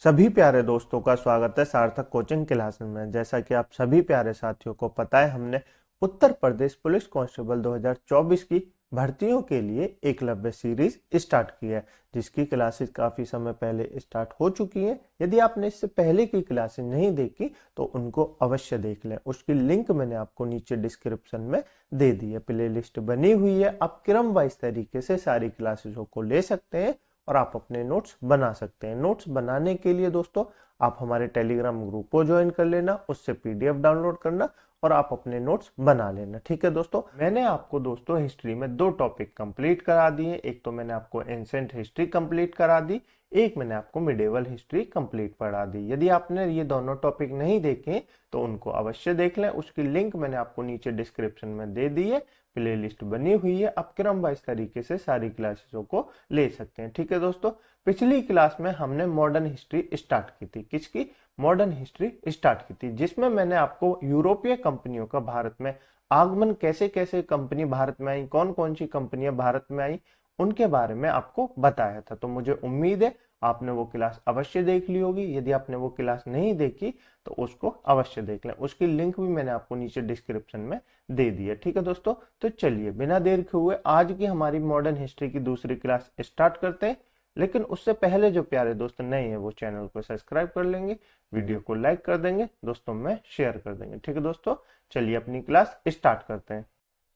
सभी प्यारे दोस्तों का स्वागत है सार्थक कोचिंग क्लासेस में। जैसा कि आप सभी प्यारे साथियों को पता है, हमने उत्तर प्रदेश पुलिस कांस्टेबल 2024 की भर्तियों के लिए एकलव्य सीरीज स्टार्ट की है, जिसकी क्लासेस काफी समय पहले स्टार्ट हो चुकी हैं। यदि आपने इससे पहले की क्लासेस नहीं देखी तो उनको अवश्य देख लें। उसकी लिंक मैंने आपको नीचे डिस्क्रिप्शन में दे दी है। प्ले लिस्ट बनी हुई है, आप क्रम वाइज तरीके से सारी क्लासेसों को ले सकते हैं और आप अपने नोट्स बना सकते हैं। नोट्स बनाने के लिए दोस्तों आप हमारे टेलीग्राम ग्रुप को ज्वाइन कर लेना, उससे पीडीएफ डाउनलोड करना और आप अपने नोट्स बना लेना। ठीक है दोस्तों, मैंने आपको दोस्तों हिस्ट्री में 2 टॉपिक कंप्लीट करा दिए। एक तो मैंने आपको एंशिएंट हिस्ट्री कंप्लीट करा दी, एक मैंने आपको मिडिवल हिस्ट्री कंप्लीट पढ़ा दी। यदि आपने ये दोनों टॉपिक नहीं देखे तो उनको अवश्य देख लें। उसकी लिंक मैंने आपको नीचे डिस्क्रिप्शन में दे दी है। प्ले लिस्ट बनी हुई है, आप क्रम वाइज तरीके से सारी क्लासेसों को ले सकते हैं। ठीक है दोस्तों, पिछली क्लास में हमने मॉडर्न हिस्ट्री स्टार्ट की थी। किसकी? मॉडर्न हिस्ट्री स्टार्ट की थी, जिसमें मैंने आपको यूरोपीय कंपनियों का भारत में आगमन, कैसे कैसे कंपनी भारत में आई, कौन कौन सी कंपनियां भारत में आई, उनके बारे में आपको बताया था। तो मुझे उम्मीद है आपने वो क्लास अवश्य देख ली होगी। यदि आपने वो क्लास नहीं देखी तो उसको अवश्य देख लें। उसकी लिंक भी मैंने आपको नीचे डिस्क्रिप्शन में दे दी है। ठीक है दोस्तों, तो चलिए बिना देर के हुए आज की हमारी मॉडर्न हिस्ट्री की दूसरी क्लास स्टार्ट करते हैं। लेकिन उससे पहले जो प्यारे दोस्त नए हैं वो चैनल को सब्सक्राइब कर लेंगे, वीडियो को लाइक कर देंगे, दोस्तों में शेयर कर देंगे। ठीक है दोस्तों, चलिए अपनी क्लास स्टार्ट करते हैं।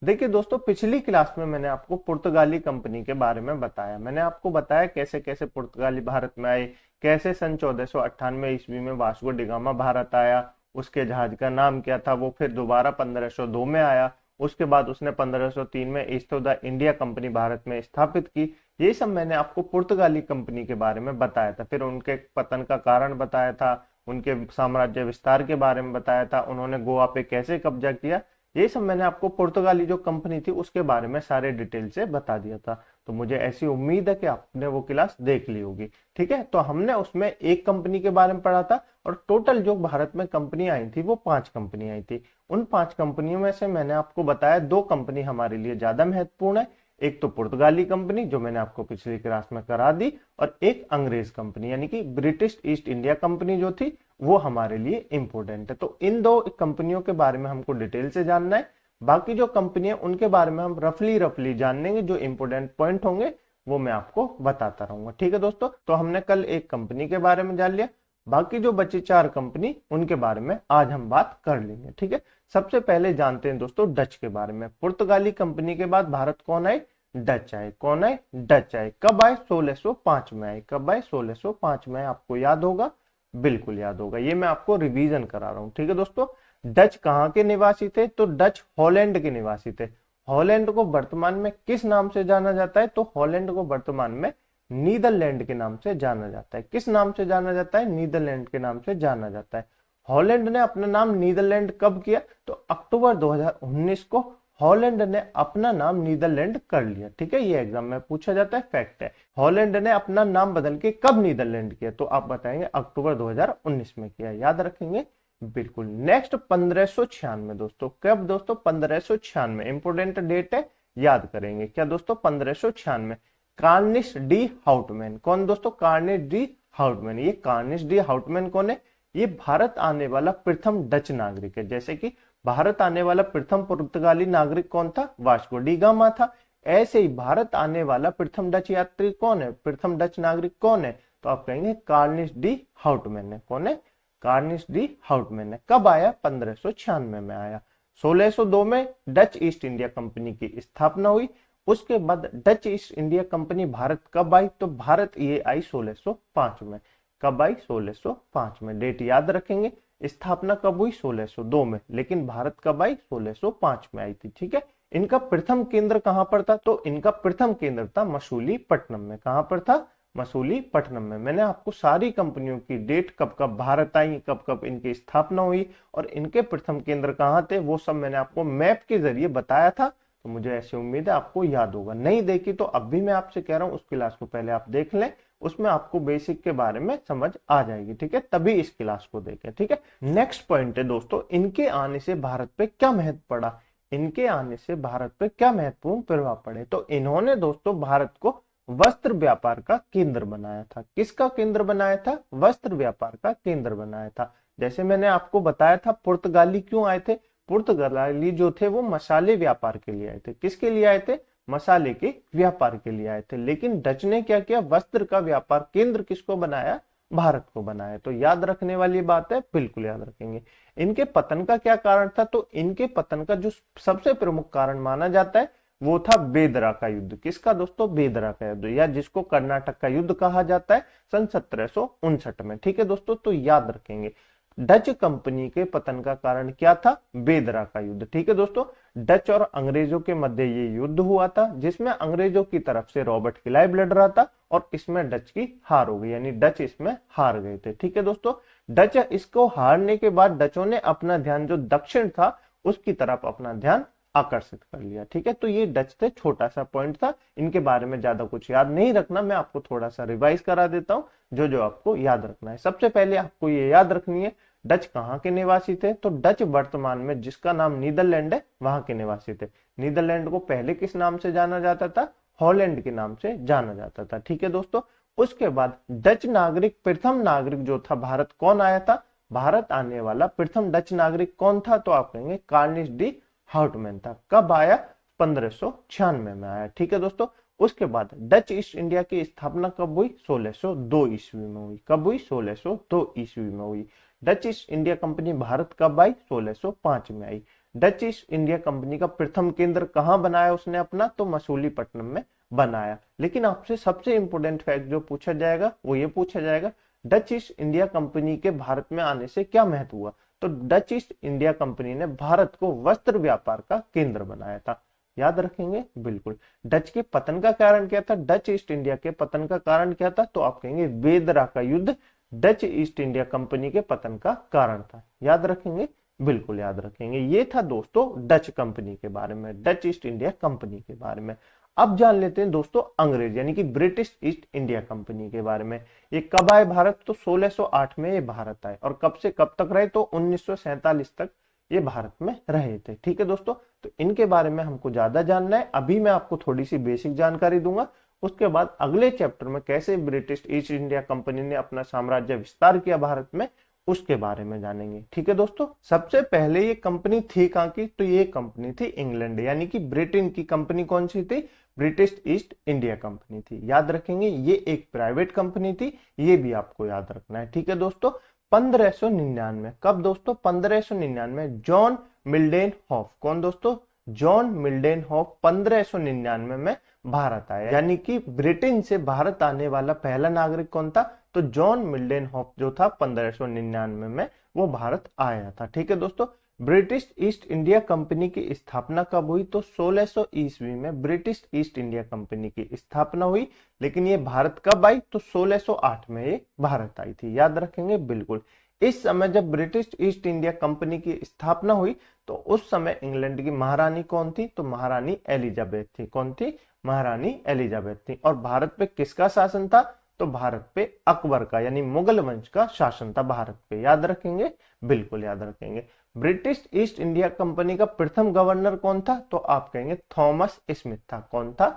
देखिए दोस्तों, पिछली क्लास में मैंने आपको पुर्तगाली कंपनी के बारे में बताया। मैंने आपको बताया कैसे कैसे पुर्तगाली भारत में आए, कैसे सन 1498 ईस्वी में वास्को डी गामा भारत आया, उसके जहाज का नाम क्या था, वो फिर दोबारा 1502 में आया, उसके बाद उसने 1503 में east the India company Bharat में स्थापित की। ये सब मैंने आपको पुर्तगाली कंपनी के बारे में बताया था। फिर उनके पतन का कारण बताया था, उनके साम्राज्य विस्तार के बारे में बताया था, उन्होंने गोवा पे कैसे कब्जा किया। ये सब मैंने आपको पुर्तगाली जो कंपनी थी उसके बारे में सारे डिटेल से बता दिया था। तो मुझे ऐसी उम्मीद है कि आपने वो क्लास देख ली होगी। ठीक है, तो हमने उसमें एक कंपनी के बारे में पढ़ा था और टोटल जो भारत में कंपनी आई थी वो 5 कंपनी आई थी। उन 5 कंपनियों में से मैंने आपको बताया 2 कंपनी हमारे लिए ज्यादा महत्वपूर्ण है। एक तो पुर्तगाली कंपनी जो मैंने आपको पिछली क्लास में करा दी, और एक अंग्रेज कंपनी यानी कि ब्रिटिश ईस्ट इंडिया कंपनी जो थी वो हमारे लिए इंपॉर्टेंट है। तो इन 2 कंपनियों के बारे में हमको डिटेल से जानना है। बाकी जो कंपनी है उनके बारे में हम रफली जानेंगे, जो इंपॉर्टेंट पॉइंट होंगे वो मैं आपको बताता रहूंगा। ठीक है दोस्तों, तो हमने कल एक कंपनी के बारे में जान लिया, बाकी जो बची 4 कंपनी उनके बारे में आज हम बात कर लेंगे। ठीक है, सबसे पहले जानते हैं दोस्तों डच के बारे में। पुर्तगाली कंपनी के बाद भारत कौन आए? डच आए। कौन आए? डच आए। कब आए? 1605 में आए। कब आए? 1605 में। आपको याद होगा, बिल्कुल याद होगा। ये मैं आपको रिवीजन करा रहा हूँ। ठीक है दोस्तों, डच कहाँ के निवासी थे? तो डच हॉलैंड के निवासी थे। हॉलैंड को वर्तमान में किस नाम से जाना जाता है? तो हॉलैंड को वर्तमान में नीदरलैंड के नाम से जाना जाता है। किस नाम से जाना जाता है? नीदरलैंड के नाम से जाना जाता है। हॉलैंड ने अपना नाम नीदरलैंड कब किया? तो अक्टूबर 2019 को हॉलैंड ने अपना नाम नीदरलैंड कर लिया। ठीक है, ये एग्जाम में पूछा जाता है, फैक्ट है। हॉलैंड ने अपना नाम बदल के कब नीदरलैंड किया? तो आप बताएंगे अक्टूबर 2019 में किया। याद रखेंगे बिल्कुल। नेक्स्ट 1596 दोस्तों। कब दोस्तों? 1596। इंपोर्टेंट डेट है, याद करेंगे। क्या दोस्तों? 1596। Cornish D Houtman. कौन दोस्तों? Cornish D Houtman. ये कार्निश डी हाउटमैन कौन है? ये भारत आने वाला प्रथम डच नागरिक है। जैसे कि भारत आने वाला प्रथम पुर्तगाली नागरिक कौन था? वास्को डी गामा था। ऐसे ही भारत आने वाला प्रथम डच यात्री कौन है? प्रथम डच नागरिक कौन है? तो आप कहेंगे कार्निश डी हाउटमैन है। कौन है? कार्निश डी हाउटमैन है। कब आया? 1596 में आया। 1602 में डच ईस्ट इंडिया कंपनी की स्थापना हुई। उसके बाद Dutch east India company Bharat कब आई? तो भारत ये आई 1605 में। कब आई? 1605 में। डेट याद रखेंगे। स्थापना कब हुई? 1602 में, लेकिन भारत कब आई? 1605 में आई थी। ठीक है, इनका प्रथम केंद्र कहां पर था? तो इनका प्रथम केंद्र था मसूलीपट्टनम में। कहां पर था? मसूलीपट्टनम में। मैंने आपको सारी कंपनियों की डेट, कब कब भारत आई, कब कब इनकी स्थापना हुई और इनके प्रथम केंद्र कहां थे, वो सब मैंने आपको मैप के जरिए बताया था। तो मुझे ऐसी उम्मीद है आपको याद होगा। नहीं देखी तो अब भी मैं आपसे कह रहा हूं उस क्लास को पहले आप देख लें, उसमें आपको बेसिक के बारे में समझ आ जाएगी। ठीक है, तभी इस क्लास को देखें। ठीक है, नेक्स्ट पॉइंट है दोस्तों, इनके आने से भारत पे क्या महत्व पड़ा? इनके आने से भारत पे क्या महत्वपूर्ण प्रभाव पड़े? तो इन्होंने दोस्तों भारत को वस्त्र व्यापार का केंद्र बनाया था। किसका केंद्र बनाया था? वस्त्र व्यापार का केंद्र बनाया था। जैसे मैंने आपको बताया था पुर्तगाली क्यों आए थे, पुर्तगाली जो थे वो मसाले व्यापार के लिए आए थे। किसके लिए आए थे? मसाले के व्यापार के लिए आए थे। लेकिन डच ने क्या किया? वस्त्र का व्यापार केंद्र किसको बनाया? भारत को बनाया। तो याद रखने वाली बात है, बिल्कुल याद रखेंगे। इनके पतन का क्या कारण था? तो इनके पतन का जो सबसे प्रमुख कारण माना जाता है वो था बेदरा का युद्ध। किसका दोस्तों? बेदरा का युद्ध, या जिसको कर्नाटक का युद्ध कहा जाता है, सन 1759 में। ठीक है दोस्तों, तो याद रखेंगे डच कंपनी के पतन का कारण क्या था? बेदरा का युद्ध। ठीक है दोस्तों, डच और अंग्रेजों के मध्य ये युद्ध हुआ था, जिसमें अंग्रेजों की तरफ से रॉबर्ट क्लाइव लड़ रहा था और इसमें डच की हार हो गई, यानी डच इसमें हार गए थे। ठीक है दोस्तों, डच इसको हारने के बाद डचों ने अपना ध्यान जो दक्षिण था उसकी तरफ अपना ध्यान आकर्षित कर लिया। ठीक है, तो ये डच थे, छोटा सा पॉइंट था, इनके बारे में ज्यादा कुछ याद नहीं रखना, मैं आपको थोड़ा सा रिवाइज करा देता हूं जो जो आपको याद रखना है। सबसे पहले आपको ये याद रखनी है डच कहाँ के निवासी थे। तो डच वर्तमान में जिसका नाम नीदरलैंड है वहां के निवासी थे। नीदरलैंड को पहले किस नाम से जाना जाता था? हॉलैंड के नाम से जाना जाता था। ठीक है दोस्तों, उसके बाद डच नागरिक, प्रथम नागरिक जो था भारत, कौन आया था? भारत आने वाला प्रथम डच नागरिक कौन था? तो आप कहेंगे कार्निश डी हाउटमैन था। कब आया? 1596 में आया। ठीक है दोस्तों, उसके बाद डच ईस्ट इंडिया की स्थापना कब हुई? 1602 ईस्वी में हुई। कब हुई? 1602 ईस्वी में हुई। Dutch east India company Bharat कब आई? 1605 में आई। डच ईस्ट इंडिया कंपनी का प्रथम केंद्र कहां बनाया उसने अपना? तो मसूलीपट्टनम में बनाया। लेकिन आपसे सबसे इंपोर्टेंट फैक्ट जो पूछा जाएगा वो ये पूछा जाएगा, डच ईस्ट इंडिया कंपनी के भारत में आने से क्या महत्व हुआ? तो डच ईस्ट इंडिया कंपनी ने भारत को वस्त्र व्यापार का केंद्र बनाया था। याद रखेंगे, बिल्कुल। डच के पतन का कारण क्या था? डच ईस्ट इंडिया के पतन का कारण क्या था? तो आप कहेंगे बेदरा का युद्ध डच ईस्ट इंडिया कंपनी के पतन का कारण था। याद रखेंगे, बिल्कुल याद रखेंगे। ये था दोस्तों डच कंपनी के बारे में, डच ईस्ट इंडिया कंपनी के बारे में। अब जान लेते हैं दोस्तों अंग्रेज यानी कि ब्रिटिश ईस्ट इंडिया कंपनी के बारे में। ये कब आए भारत? तो 1608 में ये भारत आए। और कब से कब तक रहे? तो 1947 तक ये भारत में रहे थे। ठीक है दोस्तों, तो इनके बारे में हमको ज्यादा जानना है। अभी मैं आपको थोड़ी सी बेसिक जानकारी दूंगा, उसके बाद अगले चैप्टर में कैसे ब्रिटिश ईस्ट इंडिया कंपनी ने अपना साम्राज्य विस्तार किया भारत में, उसके बारे में जानेंगे। ठीक है दोस्तों, सबसे पहले ये कंपनी थी कहां की? तो ये कंपनी थी इंग्लैंड यानी कि ब्रिटेन की कंपनी। कौन सी थी? ब्रिटिश ईस्ट इंडिया कंपनी थी। याद रखेंगे, ये एक प्राइवेट कंपनी थी, ये भी आपको याद रखना है। ठीक है दोस्तों, 1599 कब दोस्तों? 1599 जॉन मिल्डेन हॉफ। कौन दोस्तों? जॉन मिल्डेन हॉफ 1599 में भारत आया। यानी कि ब्रिटेन से भारत आने वाला पहला नागरिक कौन था? तो जॉन मिल्डेन हॉफ जो था 1599 में वो भारत आया था। ठीक है दोस्तों, ब्रिटिश ईस्ट इंडिया कंपनी की स्थापना कब हुई? तो 1600 ईस्वी में ब्रिटिश ईस्ट इंडिया कंपनी की स्थापना हुई। लेकिन ये भारत कब आई? तो 1608 में ये भारत आई थी। याद रखेंगे, बिल्कुल। इस समय जब ब्रिटिश ईस्ट इंडिया कंपनी की स्थापना हुई तो उस समय इंग्लैंड की महारानी कौन थी? तो महारानी एलिजाबेथ थी। कौन थी? महारानी एलिजाबेथ थी। और भारत पे किसका शासन था? तो भारत पे अकबर का यानी मुगल वंश का शासन था भारत पे। याद रखेंगे, बिल्कुल याद रखेंगे। ब्रिटिश ईस्ट इंडिया कंपनी का प्रथम गवर्नर कौन था? तो आप कहेंगे थॉमस स्मिथ था। कौन था?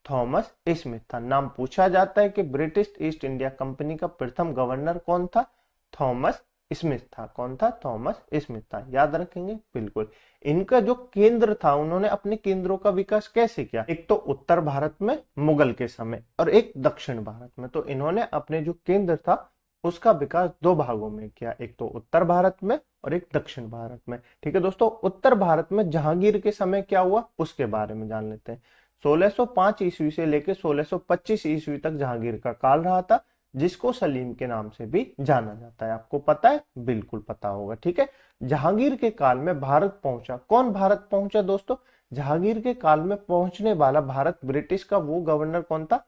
थॉमस स्मिथ था। नाम पूछा जाता है कि ब्रिटिश ईस्ट इंडिया कंपनी का प्रथम गवर्नर कौन था? थॉमस स्मिथ था। कौन था? थॉमस स्मिथ था। याद रखेंगे, बिल्कुल। इनका जो केंद्र था, उन्होंने अपने केंद्रों का विकास कैसे किया? एक तो उत्तर भारत में मुगल के समय और एक दक्षिण भारत में। तो इन्होंने अपने जो केंद्र था उसका विकास दो भागों में किया, एक तो उत्तर भारत में और एक दक्षिण भारत में। ठीक है दोस्तों, उत्तर भारत में जहांगीर के समय क्या हुआ उसके बारे में जान लेते हैं। 1605 ईस्वी से लेकर 1625 ईस्वी तक जहांगीर का काल रहा था, जिसको सलीम के नाम से भी जाना जाता है। आपको पता है? बिल्कुल पता होगा। ठीक है, जहांगीर के काल में भारत पहुंचा। कौन भारत पहुंचा दोस्तों? जहांगीर के काल में पहुंचने वाला भारत ब्रिटिश का वो गवर्नर कौन था?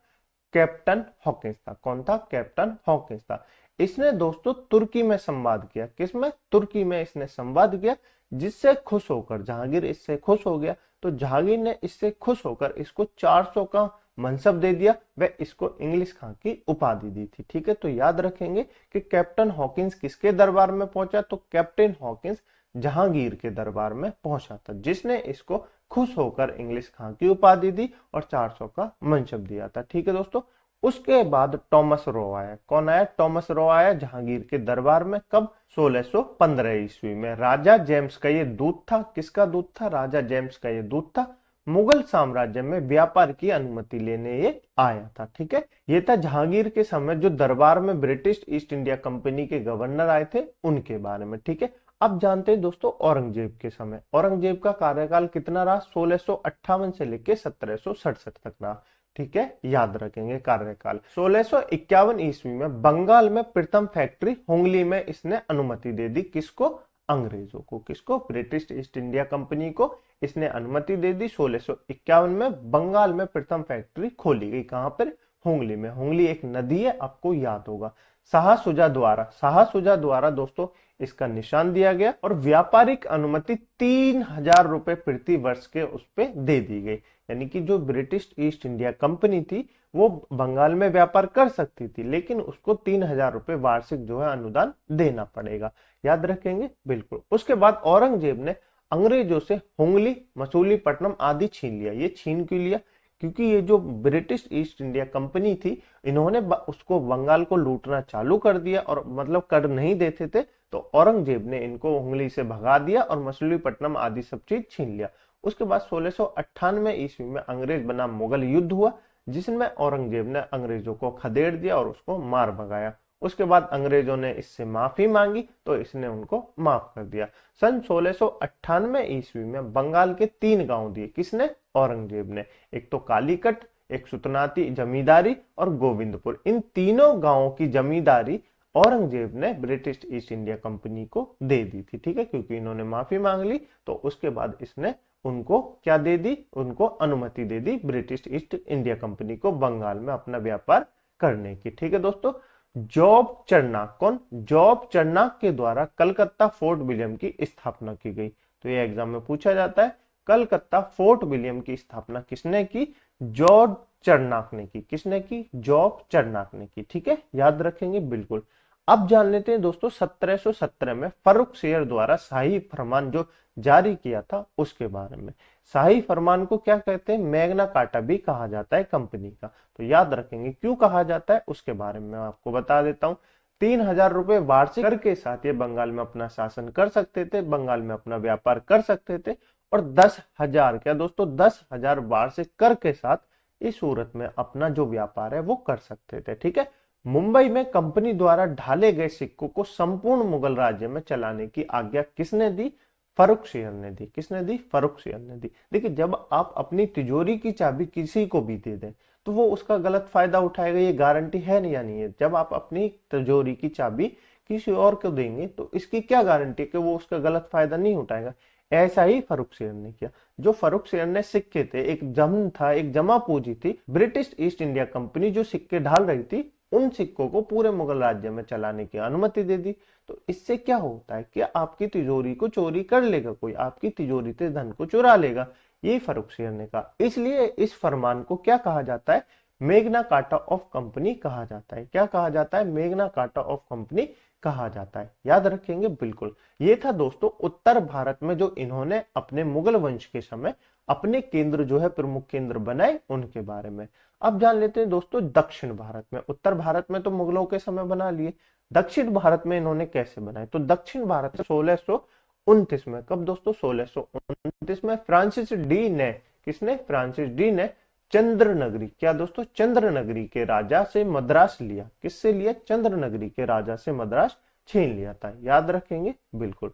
कैप्टन हॉकिंस था। कौन था? कैप्टन हॉकिंस था। इसने दोस्तों तुर्की में संवाद किया। किसमें? तुर्की में इसने संवाद किया, जिससे खुश होकर जहांगीर इससे खुश हो गया। तो जहांगीर ने इससे खुश होकर इसको 400 का मनसब दे दिया, वह इसको इंग्लिश खां की उपाधि दी थी। ठीक है, तो याद रखेंगे कि कैप्टन हॉकिंस किसके दरबार में पहुंचा? तो कैप्टन हॉकिंस जहांगीर के दरबार में पहुंचा था, जिसने इसको खुश होकर इंग्लिश खां की उपाधि दी और 400 का मनसब दिया था। ठीक है दोस्तों। उसके बाद टॉमस रो आया। कौन आया? टॉमस रो आया जहांगीर के दरबार में। कब? 1615 ईस्वी में। राजा जेम्स का ये दूत था। किसका दूत था? राजा जेम्स का ये दूत था। मुगल साम्राज्य में व्यापार की अनुमति लेने ये आया था। ठीक है। ये था जहांगीर के समय जो दरबार में ब्रिटिश ईस्ट इंडिया कंपनी के गवर्नर आए थे उनके बारे में। ठीक है। अब जानते हैं दोस्तों औरंगजेब के समय। औरंगजेब का कार्यकाल कितना रहा? 1658 से लेकर 1767 तक रहा। ठीक है, याद रखेंगे कार्यकाल। 1651 ईस्वी में बंगाल में प्रथम फैक्ट्री हुंगली में इसने अनुमति दे दी। किसको? अंग्रेजों को। किसको? ब्रिटिश ईस्ट इंडिया कंपनी को इसने अनुमति दे दी। 1651 में बंगाल में प्रथम फैक्ट्री खोली गई। कहां पर? हुंगली में। हुंगली एक नदी है, आपको याद होगा। शाह शुजा द्वारा दोस्तों इसका निशान दिया गया और व्यापारिक अनुमति 3000 रुपए प्रति वर्ष के उस पे दे दी गई। यानी कि जो ब्रिटिश ईस्ट इंडिया कंपनी थी वो बंगाल में व्यापार कर सकती थी, लेकिन उसको 3000 रुपए वार्षिक जो है अनुदान देना पड़ेगा। याद रखेंगे बिल्कुल। उसके बाद औरंगजेब ने अंग्रेजों से हुंगली, मसूलीपट्टनम आदि छीन लिया। ये छीन क्यों लिया? क्योंकि ये जो ब्रिटिश ईस्ट इंडिया कंपनी थी इन्होंने उसको बंगाल को लूटना चालू कर दिया और मतलब कर नहीं देते थे, तो औरंगजेब ने इनको हुंगली से भगा दिया और मसूलीपट्टनम आदि सब चीज छीन लिया। उसके बाद 1698 ईस्वी में अंग्रेज बनाम मुगल युद्ध हुआ जिसमें औरंगजेब ने अंग्रेजों को खदेड़ दिया और उसको मार भगाया। उसके बाद अंग्रेजों ने इससे माफी मांगी तो इसने उनको माफ कर दिया। सन 1698 ईस्वी में बंगाल के 3 गांव दिए। किसने? औरंगजेब ने। एक तो कालीकट, एक सुतनाती जमींदारी और गोविंदपुर। इन तीनों गांवों की जमींदारी औरंगजेब ने ब्रिटिश ईस्ट इंडिया कंपनी को दे दी थी। ठीक है, क्योंकि इन्होंने माफी मांग ली तो उसके बाद इसने उनको क्या दे दी? उनको अनुमति दे दी ब्रिटिश ईस्ट इंडिया कंपनी को बंगाल में अपना व्यापार करने की। ठीक है दोस्तों। जॉब चरनाक। कौन? जॉब चरनाक के द्वारा कलकत्ता फोर्ट विलियम की स्थापना की गई। तो ये एग्जाम में पूछा जाता है। कलकत्ता फोर्ट विलियम की स्थापना किसने की? जॉर्ज चरनाक ने की। किसने की? जॉब चरनाक ने की। ठीक है, याद रखेंगे बिल्कुल। अब जान लेते हैं दोस्तों 1717 में फर्रुखसियर द्वारा शाही फरमान जो जारी किया था उसके बारे में। शाही फरमान को क्या कहते हैं? मैग्ना कार्टा भी कहा जाता है कंपनी का। तो याद रखेंगे क्यों कहा जाता है उसके बारे में मैं आपको बता देता हूँ। 3000 रुपए वार्षिक कर के साथ ये बंगाल में अपना शासन कर सकते थे, बंगाल में अपना व्यापार कर सकते थे और 10,000 क्या दोस्तों 10,000 वार्षिक कर के साथ इस सूरत में अपना जो व्यापार है वो कर सकते थे। ठीक है। मुंबई में कंपनी द्वारा ढाले गए सिक्कों को संपूर्ण मुगल राज्य में चलाने की आज्ञा किसने दी? फर्रुखसियर ने दी। किसने दी? फर्रुखसियर ने दी। देखिए, जब आप अपनी तिजोरी की चाबी किसी को भी दे दें तो वो उसका गलत फायदा उठाएगा, ये गारंटी है नहीं या नहीं है? जब आप अपनी तिजोरी की चाबी किसी और को देंगे तो इसकी क्या गारंटी कि वो उसका गलत फायदा नहीं उठाएगा? ऐसा ही फर्रुखसियर ने किया। जो फर्रुखसियर ने सिक्के थे, एक जम था, एक जमा पूंजी थी, ब्रिटिश ईस्ट इंडिया कंपनी जो सिक्के ढाल रही थी उन सिक्कों को पूरे मुगल राज्य में चलाने की अनुमति दे दी। तो इससे क्या होता है कि आपकी तिजोरी को चोरी कर लेगा कोई, आपकी तिजोरी से धन को चुरा लेगा। ये फर्रुखसियर ने कहा। इसलिए इस फरमान को क्या कहा जाता है? मैग्ना कार्टा ऑफ कंपनी कहा जाता है। क्या कहा जाता है? मैग्ना कार्टा ऑफ कंपनी कहा जाता है। याद रखेंगे बिल्कुल। ये था दोस्तों उत्तर भारत में जो इन्होंने अपने मुगल वंश के समय अपने केंद्र जो है प्रमुख केंद्र बनाए उनके बारे में। अब जान लेते हैं दोस्तों दक्षिण भारत में। उत्तर भारत में तो मुगलों के समय बना लिए, दक्षिण भारत में इन्होंने कैसे बनाए? तो दक्षिण भारत में 1629 में। कब दोस्तों? 1629 में फ्रांसिस डी ने। किसने? फ्रांसिस डी ने चंद्रनगरी। क्या दोस्तों? चंद्रनगरी के राजा से मद्रास लिया। किससे लिया? चंद्रनगरी के राजा से मद्रास छीन लिया था। याद रखेंगे बिल्कुल।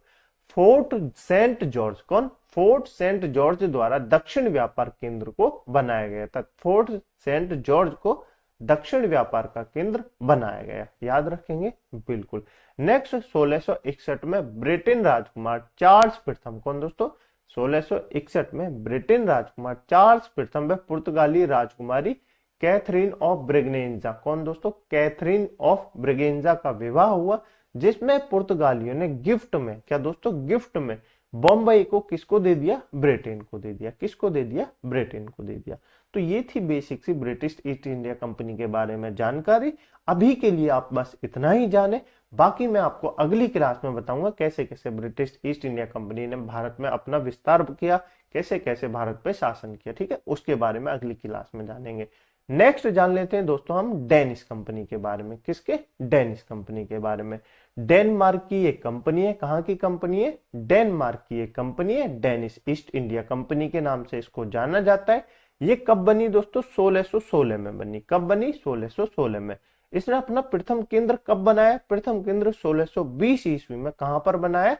Fort Saint George. कौन? फोर्ट सेंट जॉर्ज द्वारा दक्षिण व्यापार केंद्र को बनाया गया था। फोर्ट सेंट जॉर्ज को दक्षिण व्यापार का केंद्र बनाया गया। याद रखेंगे बिल्कुल। नेक्स्ट 1661 में ब्रिटेन राजकुमार चार्ल्स प्रथम। कौन दोस्तों? 1661 में ब्रिटेन राजकुमार चार्ल्स प्रथम व पुर्तगाली राजकुमारी कैथरीन ऑफ ब्रिगेन्जा। कौन दोस्तों? कैथरीन ऑफ ब्रिगेन्जा का विवाह हुआ जिसमें पुर्तगालियों ने गिफ्ट में, क्या दोस्तों? गिफ्ट में बॉम्बई को किसको दे दिया? ब्रिटेन को दे दिया। किसको दे दिया? ब्रिटेन को दे दिया। तो ये थी बेसिक सी ब्रिटिश ईस्ट इंडिया कंपनी के बारे में जानकारी। अभी के लिए आप बस इतना ही जाने, बाकी मैं आपको अगली क्लास में बताऊंगा कैसे कैसे ब्रिटिश ईस्ट इंडिया कंपनी ने भारत में अपना विस्तार किया, कैसे कैसे भारत पे शासन किया। ठीक है, उसके बारे में अगली क्लास में जानेंगे। नेक्स्ट जान लेते हैं दोस्तों हम डेनिश कंपनी के बारे में। किसके? डेनिश कंपनी के बारे में। डेनमार्क की एक कंपनी है। कहाँ की कंपनी है? डेनमार्क की एक कंपनी है, डेनिश ईस्ट इंडिया कंपनी के नाम से इसको जाना जाता है। ये कब बनी दोस्तों? 1616 में बनी। कब बनी? 1616 में। इसने अपना प्रथम केंद्र कब बनाया? प्रथम केंद्र 1620 ईस्वी में। कहां पर बनाया?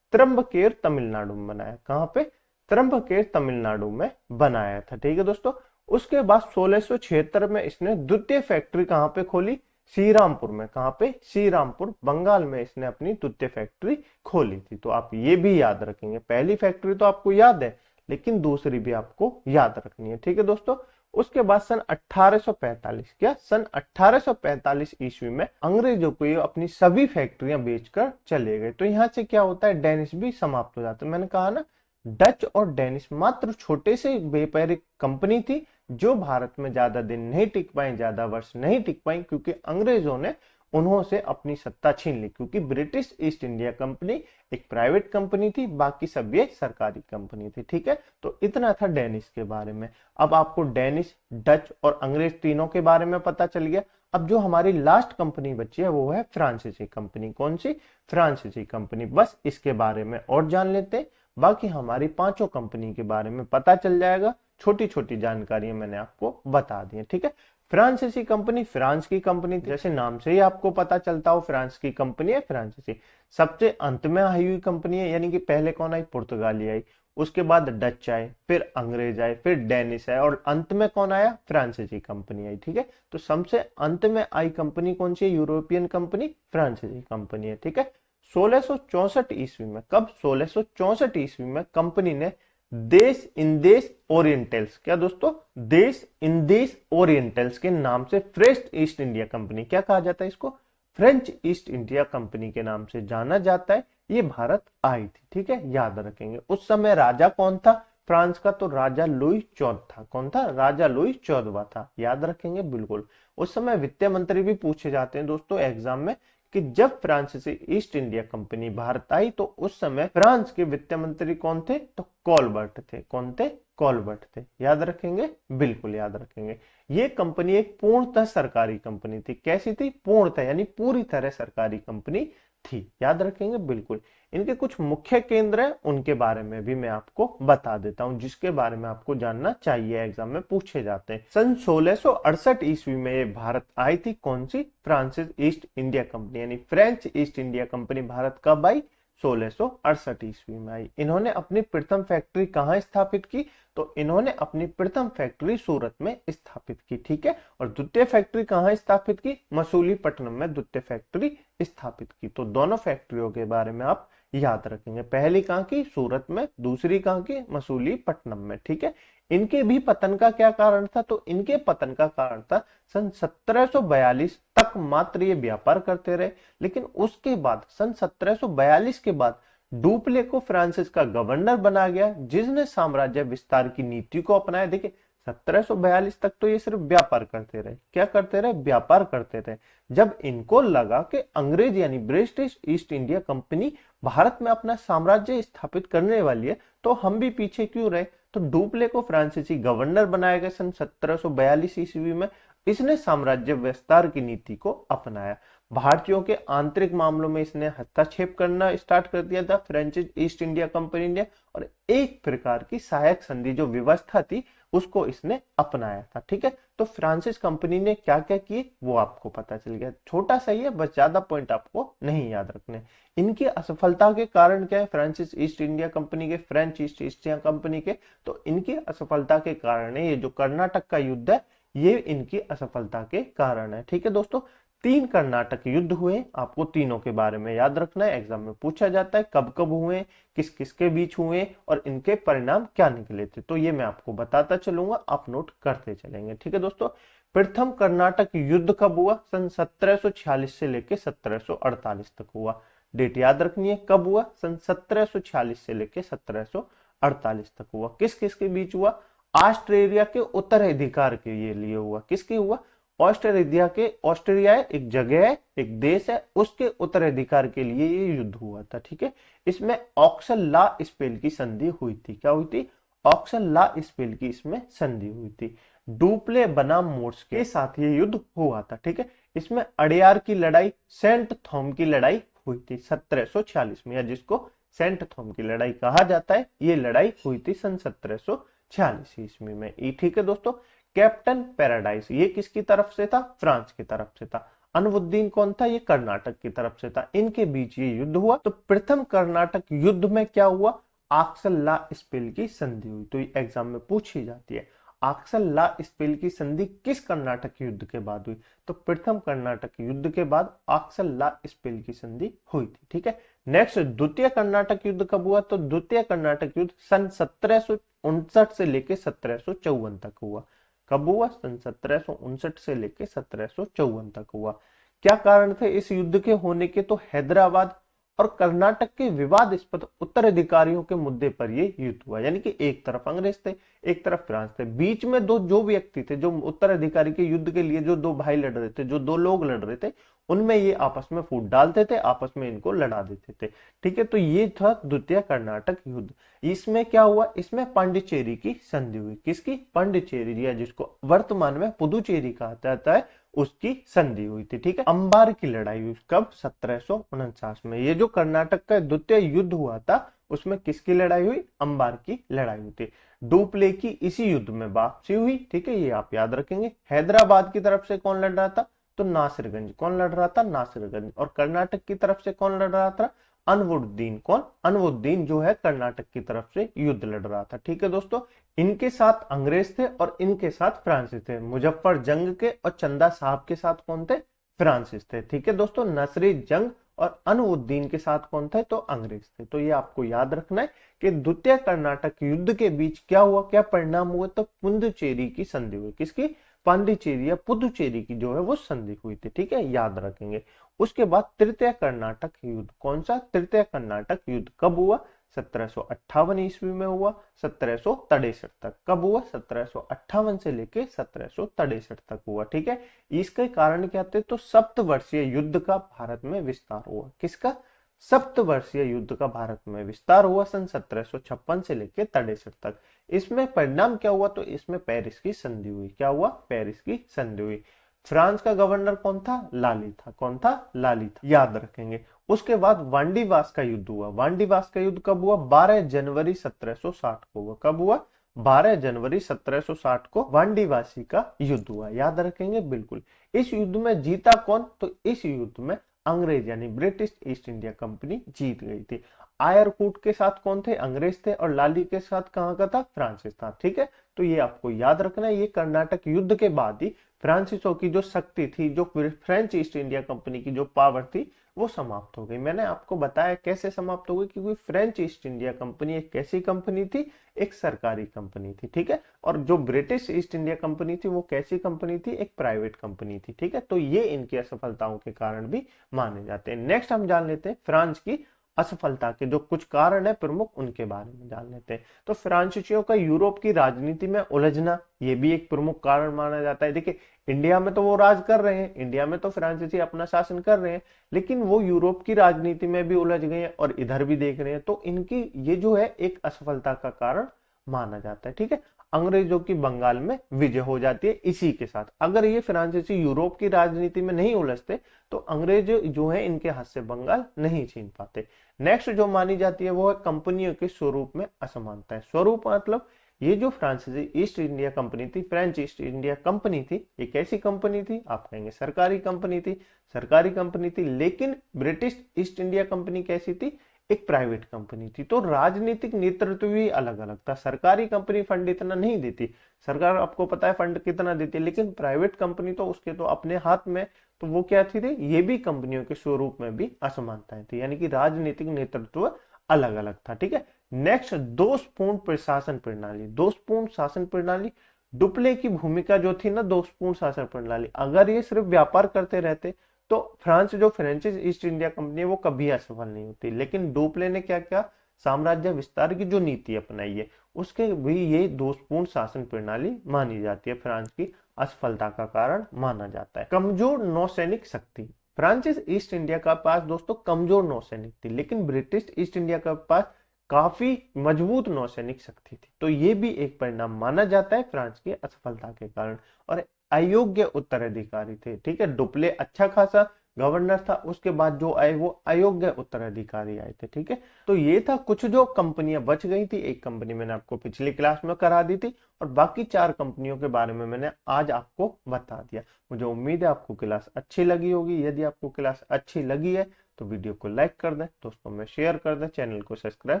त्रंबकेर तमिलनाडु में बनाया। कहां पे? त्रंबकेर तमिलनाडु में बनाया था। ठीक है दोस्तों। उसके बाद 1676 में इसने द्वितीय फैक्ट्री कहां पे खोली? श्रीरामपुर में। कहां पे? श्रीरामपुर बंगाल में इसने अपनी द्वितीय फैक्ट्री खोली थी। तो आप ये भी याद रखेंगे, पहली फैक्ट्री तो आपको याद है, लेकिन दूसरी भी आपको याद रखनी है। ठीक है दोस्तों। उसके बाद सन 1845, क्या सन 1845 ईस्वी में अंग्रेजों को ये अपनी सभी फैक्ट्रियां बेचकर चले गए। तो यहाँ से क्या होता है? डेनिश भी समाप्त हो जाता है। मैंने कहा ना, डच और डेनिश मात्र छोटे से व्यापारिक कंपनी थी जो भारत में ज्यादा दिन नहीं टिक पाई, ज्यादा वर्ष नहीं टिक पाई, क्योंकि अंग्रेजों ने उन्हों से अपनी सत्ता छीन ली। क्योंकि ब्रिटिश ईस्ट इंडिया कंपनी एक प्राइवेट कंपनी थी, बाकी सब ये सरकारी कंपनी थी। ठीक है, तो इतना था डेनिश के बारे में। अब आपको डेनिश, डच और अंग्रेज तीनों के बारे में पता चल गया। अब जो हमारी लास्ट कंपनी बची है वो है फ्रांसीसी कंपनी। कौन सी? फ्रांसीसी कंपनी। बस इसके बारे में और जान लेते हैं, बाकी हमारी पांचों कंपनी के बारे में पता चल जाएगा। छोटी छोटी जानकारियां मैंने आपको बता दी है। ठीक है, फ्रांसीसी कंपनी फ्रांस की कंपनी, जैसे नाम से ही आपको पता चलता हो फ्रांस की कंपनी है फ्रांसीसी। सबसे अंत में आई हुई कंपनी है, यानी कि पहले कौन आई? पुर्तगाली आई, उसके बाद डच आए, फिर अंग्रेज आए, फिर डेनिश आए, और अंत में कौन आया? फ्रांसीसी कंपनी आई। ठीक है, तो सबसे अंत में आई कंपनी कौन सी है? यूरोपियन कंपनी फ्रांसीसी कंपनी है। ठीक है, 1664 ईस्वी में, कब? 1664 ईस्वी में कंपनी ने देश इंदेश ओरिएंटल्स, क्या दोस्तों? देश इंदेश ओरिएंटल्स के नाम से फ्रेंच ईस्ट इंडिया कंपनी, क्या कहा जाता है इसको? फ्रेंच ईस्ट इंडिया कंपनी के नाम से जाना जाता है। ये भारत आई थी। ठीक है, याद रखेंगे। उस समय राजा कौन था फ्रांस का? तो राजा लुई 14 था। कौन था? राजा लुई 14वां था। याद रखेंगे बिल्कुल। उस समय वित्त मंत्री भी पूछे जाते हैं दोस्तों एग्जाम में, कि जब फ्रांसीसी ईस्ट इंडिया कंपनी भारत आई तो उस समय फ्रांस के वित्त मंत्री कौन थे? तो कॉलबर्ट थे। कौन थे? कॉलबर्ट थे। याद रखेंगे, बिल्कुल याद रखेंगे। ये कंपनी एक पूर्णतः सरकारी कंपनी थी। कैसी थी? पूर्णतः, यानी पूरी तरह सरकारी कंपनी थी। याद रखेंगे बिल्कुल। इनके कुछ मुख्य केंद्र हैं, उनके बारे में भी मैं आपको बता देता हूं, जिसके बारे में आपको जानना चाहिए, एग्जाम में पूछे जाते हैं। सन 1668 ईस्वी में ये भारत आई थी। कौन सी? फ्रांसिस ईस्ट इंडिया कंपनी, यानी French east India company Bharat कब आई? 1668 ईस्वी में आई। इन्होंने अपनी प्रथम फैक्ट्री कहाँ स्थापित की? तो इन्होंने अपनी प्रथम फैक्ट्री सूरत में स्थापित की। ठीक है, और द्वितीय फैक्ट्री कहाँ स्थापित की? मसूलीपट्टनम में द्वितीय फैक्ट्री स्थापित की। तो दोनों फैक्ट्रियों के बारे में आप याद रखेंगे। पहली कहाँ की? सूरत में, दूसरी कहाँ की? मसूलीपट्टनम में। ठीक है, इनके भी पतन का क्या कारण था? तो इनके पतन का कारण था सन 1742 तक मात्र ये व्यापार करते रहे, लेकिन उसके बाद सन 1742 के बाद डुप्ले को फ्रांसिस का गवर्नर बना गया, जिसने साम्राज्य विस्तार की नीति को अपनाया। देखिए, 1742 तक तो ये सिर्फ व्यापार करते रहे। क्या करते रहे? व्यापार करते रहे। जब इनको लगा कि अंग्रेज यानी British east India company Bharat में अपना साम्राज्य स्थापित करने वाली है, तो हम भी पीछे क्यों रहे? तो डुप्ले को फ्रांसीसी गवर्नर बनाया गया सन 1742 ईस्वी में। इसने साम्राज्य विस्तार की नीति को अपनाया। भारतीयों के आंतरिक मामलों में इसने हस्तक्षेप करना स्टार्ट कर दिया था फ्रेंच ईस्ट इंडिया कंपनी ने, और एक प्रकार की सहायक संधि जो व्यवस्था थी उसको इसने अपनाया था। ठीक है, तो फ्रांसिस कंपनी ने क्या क्या किए वो आपको पता चल गया। छोटा सा ही है, बस ज्यादा पॉइंट आपको नहीं याद रखने। इनकी असफलता के कारण क्या है फ्रांसिस ईस्ट इंडिया कंपनी के, फ्रेंच ईस्ट इंडिया कंपनी के? तो इनकी असफलता के कारण है ये जो कर्नाटक का युद्ध है, ये इनकी असफलता के कारण है। ठीक है दोस्तों, 3 कर्नाटक युद्ध हुए, आपको तीनों के बारे में याद रखना है, एग्जाम में पूछा जाता है कब कब हुए, किस किस के बीच हुए और इनके परिणाम क्या निकले थे। तो ये मैं आपको बताता चलूंगा, आप नोट करते चलेंगे। ठीक है दोस्तों, प्रथम कर्नाटक युद्ध कब हुआ? सन 1746 से लेकर 1748 तक हुआ। डेट याद रखनी है, कब हुआ? सन 1746 से लेकर 1748 तक हुआ। किस किस के बीच हुआ? ऑस्ट्रेलिया के उत्तराधिकार के लिए हुआ। किसकी हुआ? ऑस्ट्रेलिया के, ऑस्ट्रेलिया एक जगह है, एक देश है, उसके उत्तराधिकार के लिए ये युद्ध हुआ था। ठीक है, इसमें ऑक्सल ला स्पेल की संधि हुई थी। क्या हुई थी? ऑक्सल ला स्पेल की इसमें संधि हुई थी। डुप्ले बनाम मोर्स के साथ ये युद्ध हुआ था। ठीक है, इसमें अड़यार की लड़ाई, सेंट थॉम की लड़ाई हुई थी 1746 में, या जिसको सेंट थॉम की लड़ाई कहा जाता है। ये लड़ाई हुई थी सन 1746 ईस्वी में। ठीक है दोस्तों, कैप्टन पैराडाइज ये किसकी तरफ से था? फ्रांस की तरफ से था। अनवुद्दीन कौन था? ये कर्नाटक की तरफ से था। इनके बीच ये युद्ध हुआ। तो प्रथम कर्नाटक युद्ध में क्या हुआ? ऑक्सल ला स्पेल की संधि हुई। तो ये एग्जाम में पूछी जाती है, ऑक्सल ला स्पेल की संधि किस कर्नाटक युद्ध के बाद हुई? तो प्रथम कर्नाटक युद्ध के बाद ऑक्सल ला स्पेल की संधि हुई थी। ठीक है, नेक्स्ट द्वितीय कर्नाटक युद्ध कब हुआ? तो द्वितीय कर्नाटक युद्ध सन 1759 से लेके 1754 तक हुआ। कब हुआ? सन 1759 से लेके 1754 तक हुआ। क्या कारण थे इस युद्ध के होने के? तो हैदराबाद और कर्नाटक के विवादास्पद उत्तराधिकारियों के मुद्दे पर ये युद्ध हुआ। यानी कि एक तरफ अंग्रेज थे, एक तरफ फ्रांस थे, बीच में दो जो व्यक्ति थे, जो उत्तराधिकारी के युद्ध के लिए जो दो भाई लड़ रहे थे, जो दो लोग लड़ रहे थे, उनमें ये आपस में फूट डालते थे, आपस में इनको लड़ा देते थे। ठीक है, तो ये था द्वितीय कर्नाटक युद्ध। इसमें क्या हुआ? इसमें पांडिचेरी की संधि हुई। किसकी? पांडिचेरी, या जिसको वर्तमान में पुदुचेरी कहा जाता है, उसकी संधि हुई थी। ठीक है, अंबार की लड़ाई हुई कब? 1749 में। ये जो कर्नाटक का द्वितीय युद्ध हुआ था, उसमें किसकी लड़ाई हुई? अंबार की लड़ाई हुई थी। डुप्ले की इसी युद्ध में वापसी हुई। ठीक है, ये आप याद रखेंगे। हैदराबाद की तरफ से कौन लड़ रहा था? तो नासिरगंज। कौन लड़ रहा था? नासिरगंज। और कर्नाटक की तरफ से कौन लड़ रहा था? अनवुद्दीन। कौन? अनवुद्दीन जो है कर्नाटक की तरफ से युद्ध लड़ रहा था। ठीक है दोस्तों, इनके साथ अंग्रेज थे और इनके साथ फ्रांसीसी थे। मुजफ्फर जंग के और चंदा साहब के साथ कौन थे? फ्रांसीसी थे। ठीक है दोस्तों, नसरी जंग और अनवुद्दीन के साथ कौन थे? तो अंग्रेज थे। तो ये आपको याद रखना है कि द्वितीय कर्नाटक युद्ध के बीच क्या हुआ, क्या परिणाम हुआ? तो पुदुचेरी की संधि हुई। किसकी? पांडिचेरी या पुदुचेरी की जो है वो संधि हुई थी। ठीक है, याद रखेंगे। उसके बाद तृतीय कर्नाटक युद्ध। कौन सा? तृतीय कर्नाटक युद्ध कब हुआ? 1758 ईस्वी में हुआ, 1763 तक। कब हुआ? 1758 से लेके 1763 तक हुआ। ठीक है, इसके कारण क्या थे? तो सप्तवर्षीय युद्ध का भारत में विस्तार हुआ। किसका? सप्तवर्षीय युद्ध का भारत में विस्तार हुआ सन 1756 से लेके 63 तक। इसमें परिणाम क्या हुआ? तो इसमें पेरिस की संधि हुई। क्या हुआ? पेरिस की संधि हुई। फ्रांस का गवर्नर कौन था? लाली था। कौन था? लाली था। याद रखेंगे। उसके बाद वांडीवास का युद्ध हुआ। वांडीवास का युद्ध कब हुआ? 12 जनवरी 1760 को हुआ। कब हुआ? 12 जनवरी 1760 को वांडीवासी का युद्ध हुआ। याद रखेंगे बिल्कुल। इस युद्ध में जीता कौन? तो इस युद्ध में अंग्रेज यानी ब्रिटिश ईस्ट इंडिया कंपनी जीत गई थी। आयरकूट के साथ कौन थे? अंग्रेज थे। और लाली के साथ कहां का था? फ्रांसिस था। ठीक है, तो ये आपको याद रखना है। ये कर्नाटक युद्ध के बाद ही फ्रांसिसों की जो शक्ति थी, जो फ्रेंच ईस्ट इंडिया कंपनी की जो पावर थी, वो समाप्त हो गई। मैंने आपको बताया कैसे समाप्त हो गई, क्योंकि फ्रेंच ईस्ट इंडिया कंपनी एक कैसी कंपनी थी? एक सरकारी कंपनी थी। ठीक है, और जो ब्रिटिश ईस्ट इंडिया कंपनी थी वो कैसी कंपनी थी? एक प्राइवेट कंपनी थी। ठीक है, तो ये इनकी असफलताओं के कारण भी माने जाते हैं। नेक्स्ट हम जान लेते हैं फ्रांस की असफलता के जो कुछ कारण है प्रमुख, उनके बारे में जान लेते हैं। तो फ्रांसीसियों का यूरोप की राजनीति में उलझना, ये भी एक प्रमुख कारण माना जाता है। देखिए, इंडिया में तो वो राज कर रहे हैं, इंडिया में तो फ्रांसीसी अपना शासन कर रहे हैं, लेकिन वो यूरोप की राजनीति में भी उलझ गए हैं और इधर भी देख रहे हैं। तो इनकी ये जो है एक असफलता का कारण माना जाता है। ठीक है, अंग्रेजों की बंगाल में विजय हो जाती है इसी के साथ। अगर ये फ्रांसीसी यूरोप की राजनीति में नहीं उलझते तो अंग्रेज जो है इनके हाथ से बंगाल नहीं छीन पाते। नेक्स्ट जो मानी जाती है वो है कंपनियों के स्वरूप में असमानता है। स्वरूप मतलब ये जो फ्रांसीसी ईस्ट इंडिया कंपनी थी, फ्रेंच ईस्ट इंडिया कंपनी थी, ये कैसी कंपनी थी? आप कहेंगे सरकारी कंपनी थी। सरकारी कंपनी थी, लेकिन ब्रिटिश ईस्ट इंडिया कंपनी कैसी थी? एक प्राइवेट कंपनी थी। तो राजनीतिक नेतृत्व भी अलग अलग था। सरकारी कंपनी फंड इतना नहीं देती, सरकार आपको पता है फंड कितना देती है, लेकिन प्राइवेट कंपनी तो उसके तो अपने हाथ में। तो वो क्या थी? ये भी कंपनियों के स्वरूप में भी असमानताएं थी, यानी कि राजनीतिक नेतृत्व अलग अलग था। ठीक है, नेक्स्ट दोषपूर्ण प्रशासन प्रणाली। दोषपूर्ण शासन प्रणाली, डुप्ले की भूमिका जो थी ना दोषपूर्ण शासन प्रणाली, अगर ये सिर्फ व्यापार करते रहते तो फ्रांस जो फ्रेंच ईस्ट इंडिया कंपनी है वो कभी असफल नहीं होती। लेकिन डुप्ले ने क्या किया? साम्राज्य विस्तार की जो नीति अपनाई है उसके भी ये दोषपूर्ण शासन प्रणाली मानी जाती है, फ्रांस की असफलता का कारण माना जाता है। कमजोर नौसैनिक शक्ति। फ्रांसीसी ईस्ट इंडिया का पास दोस्तों कमजोर नौसैनिक थी, लेकिन ब्रिटिश ईस्ट इंडिया का पास काफी मजबूत नौसैनिक शक्ति थी। तो ये भी एक परिणाम माना जाता है फ्रांस की असफलता के कारण। और अयोग्य उत्तराधिकारी थे, ठीक है। डुप्ले अच्छा खासा गवर्नर था, उसके बाद जो आए वो अयोग्य उत्तराधिकारी आए थे, ठीक है। तो ये था कुछ जो कंपनियां बच गई थी। एक कंपनी मैंने आपको पिछली क्लास में करा दी थी और बाकी 4 कंपनियों के बारे में मैंने आज आपको बता दिया। मुझे उम्मीद है आपको क्लास अच्छी लगी होगी। यदि आपको क्लास अच्छी लगी है तो वीडियो को लाइक कर दें, दोस्तों में शेयर कर दें, चैनल को सब्सक्राइब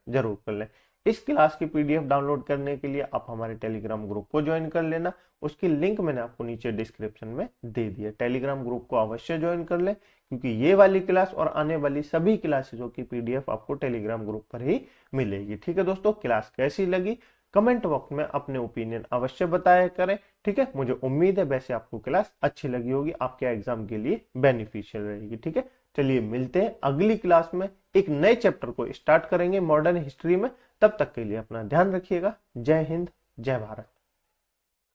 जरूर कर लें। इस क्लास की पीडीएफ डाउनलोड करने के लिए आप हमारे टेलीग्राम ग्रुप को ज्वाइन कर लेना। उसकी लिंक मैंने आपको नीचे डिस्क्रिप्शन में दे दी है। टेलीग्राम ग्रुप को अवश्य ज्वाइन कर लें, क्योंकि ये वाली क्लास और आने वाली सभी क्लासेसों की पीडीएफ आपको टेलीग्राम ग्रुप पर ही मिलेगी। ठीक है दोस्तों, क्लास कैसी लगी कमेंट बॉक्स में अपने ओपिनियन अवश्य बताया करें, ठीक है। मुझे उम्मीद है वैसे आपको क्लास अच्छी लगी होगी, आपके एग्जाम के लिए बेनिफिशियल रहेगी, ठीक है। चलिए मिलते हैं अगली क्लास में, एक नए चैप्टर को स्टार्ट करेंगे मॉडर्न हिस्ट्री में। तब तक के लिए अपना ध्यान रखिएगा। जय हिंद, जय भारत।